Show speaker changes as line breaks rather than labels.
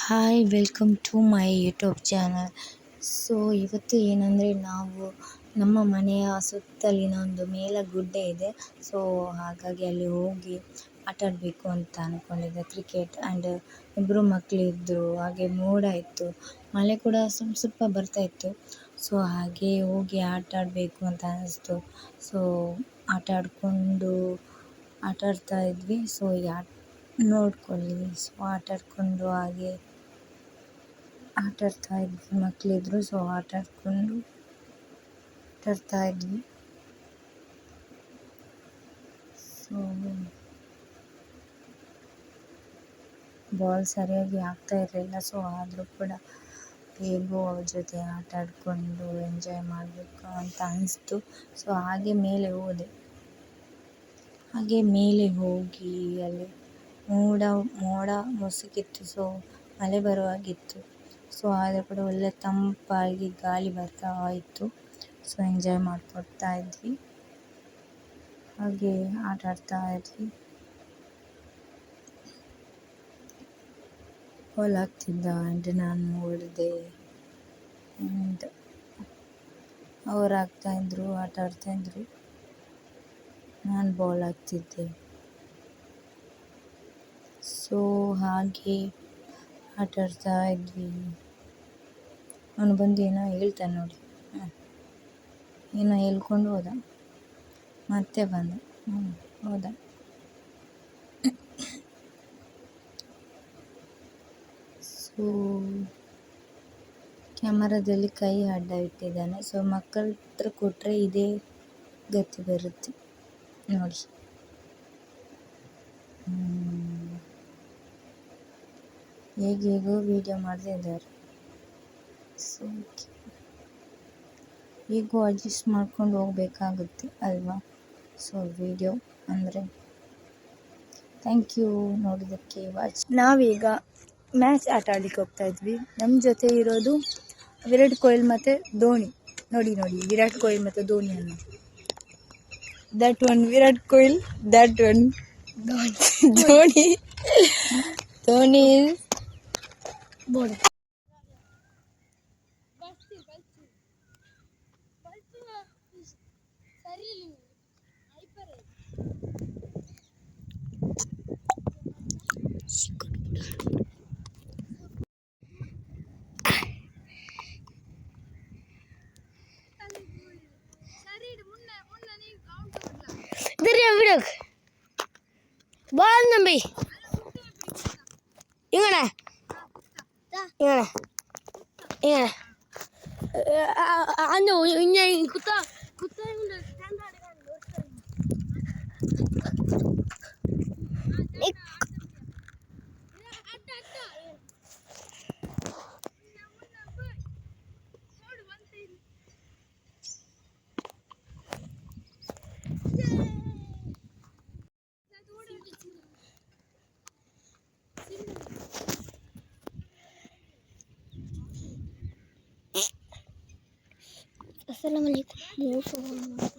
Hi welcome to my YouTube channel. So ಇವತ್ತು ಏನಂದರೆ ನಾವು ನಮ್ಮ ಮನೆಯ ಸುತ್ತಲಿನ ಒಂದು ಮೇಲಗುಡ್ಡೆ ಇದೆ. ಸೊ ಹಾಗಾಗಿ ಅಲ್ಲಿ ಹೋಗಿ ಆಟ ಆಡಬೇಕು ಅಂತ ಅಂದ್ಕೊಂಡಿದ್ದೆ. ಕ್ರಿಕೆಟ್ ಆ್ಯಂಡ್ ಇಬ್ಬರು ಮಕ್ಕಳಿದ್ದರು, ಹಾಗೆ ಮೋಡ ಇತ್ತು, ಮಳೆ ಕೂಡ ಸ್ವಲ್ಪ ಸ್ವಲ್ಪ ಬರ್ತಾಯಿತ್ತು. ಸೊ ಹಾಗೆ ಹೋಗಿ ಆಟ ಆಡಬೇಕು ಅಂತ ಅನ್ನಿಸ್ತು. ಸೊ ಆಟ ಆಡ್ತಾ ಇದ್ವಿ. ಸೊ ನೋಡ್ಕೊಳ್ಳಿ. ಸೊ ಆಟ ಆಡಿಕೊಂಡು ಹಾಗೆ ಆಟಾಡ್ತಾ ಇದ್ವಿ, ಮಕ್ಕಳಿದ್ರು. ಸೊ ಆಟಾಡ್ತಾ ಇದ್ವಿ. ಸೊ ಬಾಲ್ ಸರಿಯಾಗಿ ಆಗ್ತಾ ಇರಲಿಲ್ಲ. ಸೊ ಆದರೂ ಕೂಡ ಹೇಗೋ ಅವ್ರ ಜೊತೆ ಆಟ ಆಡಿಕೊಂಡು ಎಂಜಾಯ್ ಮಾಡಬೇಕು ಅಂತ ಅನಿಸ್ತು. ಸೊ ಹಾಗೆ ಮೇಲೆ ಹೋಗಿ ಅಲ್ಲಿ ಮೋಡ ಮುಸುಕಿತ್ತು. ಸೊ ಮಳೆ ಬರುವಾಗಿತ್ತು. ಸೊ ಆದರೂ ಕೂಡ ಒಳ್ಳೆ ತಂಪಾಗಿ ಗಾಳಿ ಬರ್ತಾ ಇತ್ತು. ಸೊ ಎಂಜಾಯ್ ಮಾಡ್ಕೊಡ್ತಾ ಇದ್ವಿ, ಹಾಗೆ ಆಟ ಆಡ್ತಾ ಇದ್ವಿ. ಬಾಲ್ ಆಗ್ತಿದ್ದ ಆ್ಯಂಡ್ ನಾನು ಹೊಡೆದೆ ಆ್ಯಂಡ್ ಅವ್ರು ಆಗ್ತಾಯಿದ್ರು, ಆಟ ಆಡ್ತಾಯಿದ್ರು, ನಾನು ಬಾಲ್ ಹಾಕ್ತಿದ್ದೆ. ಸೊ ಹಾಗೆ ಆಟ ಆಡ್ತಾ ಇದ್ವಿ. ಅವನು ಬಂದು ಏನೋ ಹೇಳ್ತಾನೆ ನೋಡಿ, ಏನೋ ಹೇಳ್ಕೊಂಡು ಹೋದ, ಮತ್ತೆ ಬಂದ, ಹೋದ. ಸೊ ಕ್ಯಾಮರಾದಲ್ಲಿ ಕೈ ಅಡ್ಡ ಇಟ್ಟಿದ್ದಾನೆ. ಸೊ ಮಕ್ಕಳ ಹತ್ರ ಕೊಟ್ಟರೆ ಇದೇ ಗತಿ ಬರುತ್ತೆ ನೋಡಿ. ಹೇಗೋ ವಿಡಿಯೋ ಮಾಡ್ತಿದ್ದಾರೆ. ಸೊ ಹೇಗೋ ಅಡ್ಜಸ್ಟ್ ಮಾಡ್ಕೊಂಡು ಹೋಗಬೇಕಾಗುತ್ತೆ ಅಲ್ವಾ. ಸೊ ವಿಡಿಯೋ ಅಂದರೆ ಥ್ಯಾಂಕ್ ಯು ನೋಡೋದಕ್ಕೆ. ನಾವೀಗ ಮ್ಯಾಚ್ ಆಟ ಆಡಲಿಕ್ಕೆ ಹೋಗ್ತಾ ಇದ್ವಿ. ನಮ್ಮ ಜೊತೆ ಇರೋದು ವಿರಾಟ್ ಕೊಹ್ಲಿ ಮತ್ತು ಧೋನಿ. ನೋಡಿ ವಿರಾಟ್ ಕೊಹ್ಲಿ ಮತ್ತು ಧೋನಿಯನ್ನು. That one Virat Kohli, that one Dhoni. Dhoni ಬೋರ್ಡ್. బాల్ నంబి ఇంగనే అందు ఇంజ కుత్త Assalamualaikum.